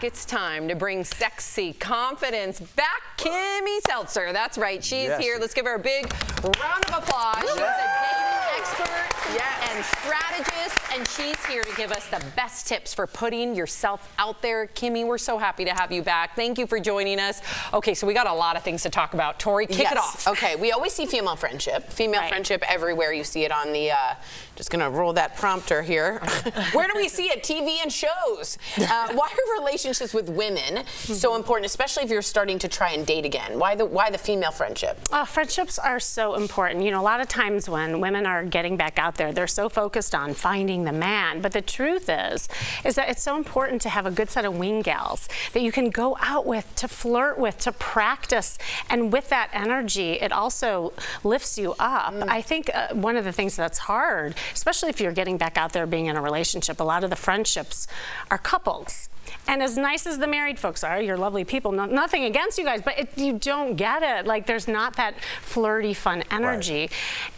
It's time to bring sexy confidence back. Kimmy Seltzer. That's right. She's here. Let's give her a big round of applause. She's a dating expert and strategist, and she's here to give us the best tips for putting yourself out there. Kimmy, we're so happy to have you back. Thank you for joining us. Okay, so we got a lot of things to talk about. Tori, kick it off. Okay, we always see female friendship. Friendship everywhere. You see it on the, just gonna roll that prompter here. Where do we see it? TV and shows. Why are relationships with women so important, especially if you're starting to try and date again? Why the female friendship? Friendships are so important. You know, a lot of times when women are getting back out there, they're so focused on finding the man. But the truth is that it's so important to have a good set of wing gals that you can go out with, to flirt with, to practice. And with that energy, it also lifts you up. I think one of the things that's hard, especially if you're getting back out there being in a relationship, a lot of the friendships are couples. And as nice as the married folks are, you're lovely people, nothing against you guys, but you don't get it. Like, there's not that flirty, fun energy.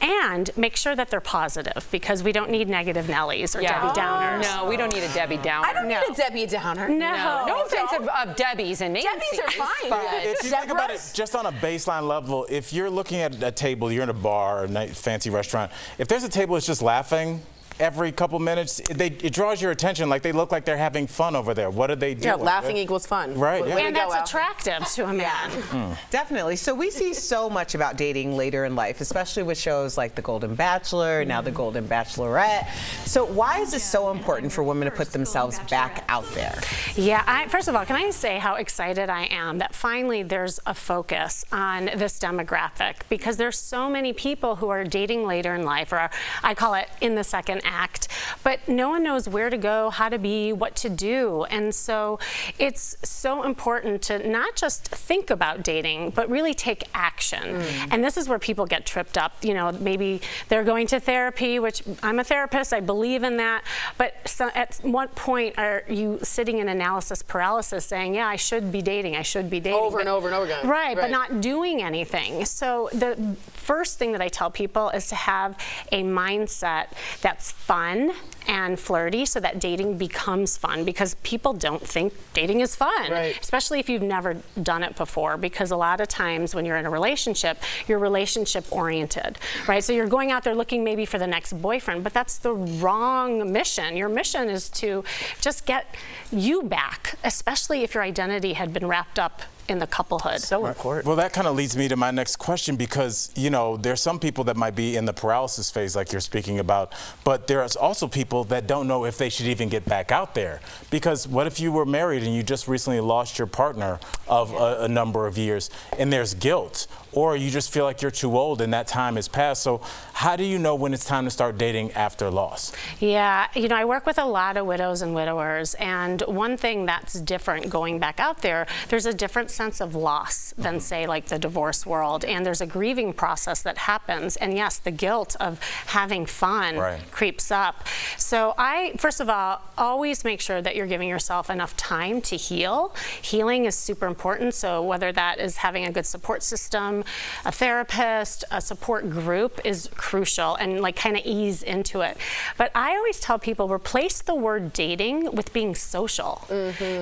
Right. And make sure that they're positive, because we don't need negative Nellies or Debbie Downers. No, we don't need a Debbie Downer. I don't need a Debbie Downer. No offense of Debbies and Nancy's. Debbies are fine. If you think about it just on a baseline level, if you're looking at a table, you're in a bar or a fancy restaurant, if there's a table that's just laughing every couple minutes, it draws your attention. Like, they look like they're having fun over there. What are they doing? Yeah, laughing equals fun. Right. Yeah. And that's attractive to a man. Definitely. So we see so much about dating later in life, especially with shows like The Golden Bachelor, now The Golden Bachelorette. So why is it so important for women to put themselves back out there? Yeah, first of all, can I say how excited I am that finally there's a focus on this demographic, because there's so many people who are dating later in life, or I call it in the second act, but no one knows where to go, how to be, what to do. And so it's so important to not just think about dating, but really take action. And this is where people get tripped up. You know, maybe they're going to therapy, which I'm a therapist, I believe in that, but at what point are you sitting in analysis paralysis saying, yeah, I should be dating, I should be dating. Over and over and over again. Right, but not doing anything. So the first thing that I tell people is to have a mindset that's fun and flirty, so that dating becomes fun, because people don't think dating is fun, especially if you've never done it before, because a lot of times when you're in a relationship, you're relationship oriented, right? So you're going out there looking maybe for the next boyfriend, but that's the wrong mission. Your mission is to just get you back, especially if your identity had been wrapped up in the couplehood. So important. Well, that kind of leads me to my next question, because, you know, there's some people that might be in the paralysis phase like you're speaking about, but there's also people that don't know if they should even get back out there. Because what if you were married and you just recently lost your partner of a number of years, and there's guilt, or you just feel like you're too old and that time has passed? So how do you know when it's time to start dating after loss? Yeah, you know, I work with a lot of widows and widowers, and one thing that's different going back out there, there's a different sense of loss than, say, like the divorce world, and there's a grieving process that happens, and yes, the guilt of having fun creeps up. So I, first of all, always make sure that you're giving yourself enough time to heal. Healing is super important, so whether that is having a good support system, a therapist, a support group is crucial, and like kind of ease into it. But I always tell people, replace the word dating with being social,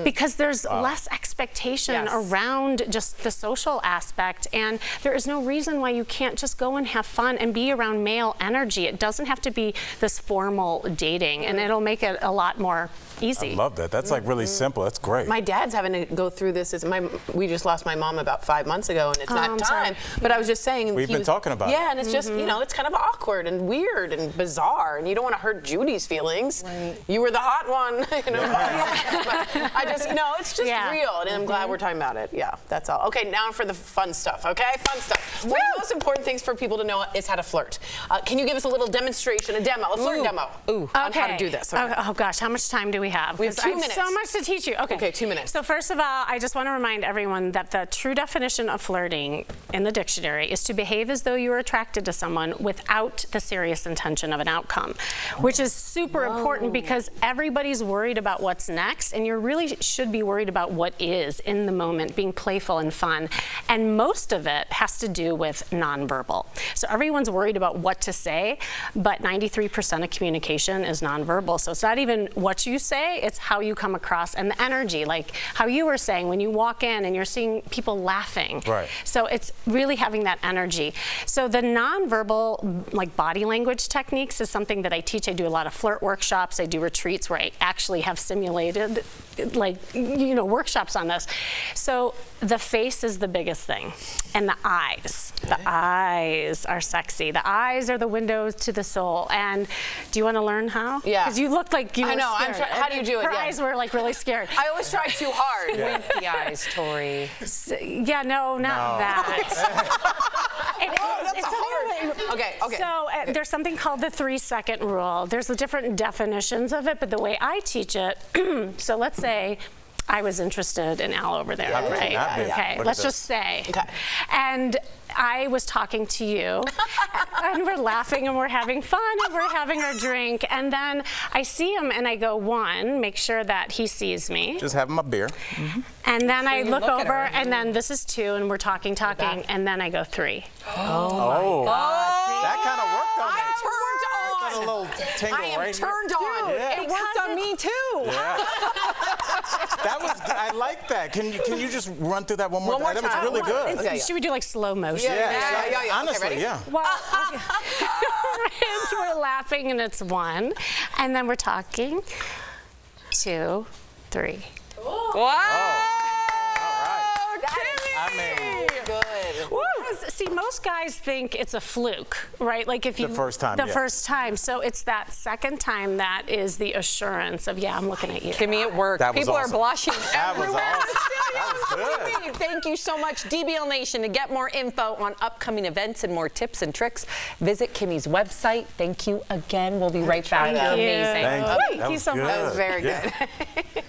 because there's less expectation around just the social aspect, and there is no reason why you can't just go and have fun and be around male energy. It doesn't have to be this formal dating, and it'll make it a lot more easy. I love that. That's like really simple. That's great. My dad's having to go through this. We just lost my mom about 5 months ago, and it's not time. But I was just saying, we've been talking about it. Yeah, and it's just, you know, it's kind of awkward and weird and bizarre, and you don't want to hurt Judy's feelings. You were the hot one, you know. But I just, you know, it's just real, and I'm glad we're talking about it. Yeah, that's all. Okay, now for the fun stuff. Okay, fun stuff. One of the most important things for people to know is how to flirt. Can you give us a little demonstration, a flirt demo on how to do this? Okay. Oh gosh, how much time do we have? We have 2 minutes. So much to teach you. Okay, 2 minutes. So first of all, I just want to remind everyone that the true definition of flirting in the dictionary is to behave as though you are attracted to someone without without the serious intention of an outcome, which is super important because everybody's worried about what's next, and you really should be worried about what is in the moment, being playful and fun. And most of it has to do with nonverbal. So everyone's worried about what to say, but 93% of communication is nonverbal. So it's not even what you say, it's how you come across and the energy, like how you were saying when you walk in and you're seeing people laughing. Right. So it's really having that energy. So the nonverbal, like body language techniques is something that I teach. I do a lot of flirt workshops. I do retreats where I actually have simulated, like, you know, workshops on this. So the face is the biggest thing, and the eyes. The eyes are sexy. The eyes are the windows to the soul. And do you want to learn how? Yeah. Because you looked like you were I know. scared. How do you do it? Her Yeah. eyes were like really scared. I always try too hard. Wink the eyes, Tori. Yeah, no, not that. That's hard. Okay. So there's something called the 3-second rule. There's the different definitions of it, but the way I teach it, so let's say I was interested in Al over there, right? Okay, let's just say. Okay. And I was talking to you, and we're laughing, and we're having fun, and we're having our drink, and then I see him, and I go, 1, make sure that he sees me. Just having my beer. And then I look look at over, her. and then this is 2, and we're talking, and then I go 3. Oh, that kind of worked on me. I'm turned Got a on. little tingle I am right turned here. on. Yeah. It worked on me too. Yeah. That was, I like that. Can you just run through that one more time? That was really good. Okay, Should we do like slow motion? Yeah. Honestly, Okay, ready? yeah. Well, we're laughing and it's 1, and then we're talking 2, 3. Wow. I mean, Good. See, most guys think it's a fluke, right? Like if you The first time, the yeah. first time. So it's that second time that is the assurance of, yeah, I'm looking at you. Kimmy, it worked. That was People awesome. are blushing That was everywhere. awesome. That was good. Thank you so much, DBL Nation. To get more info on upcoming events and more tips and tricks, visit Kimmy's website. Thank you again. We'll be right back. You're amazing. Thank you. Thank That you was so much. good. That was very Yeah. good.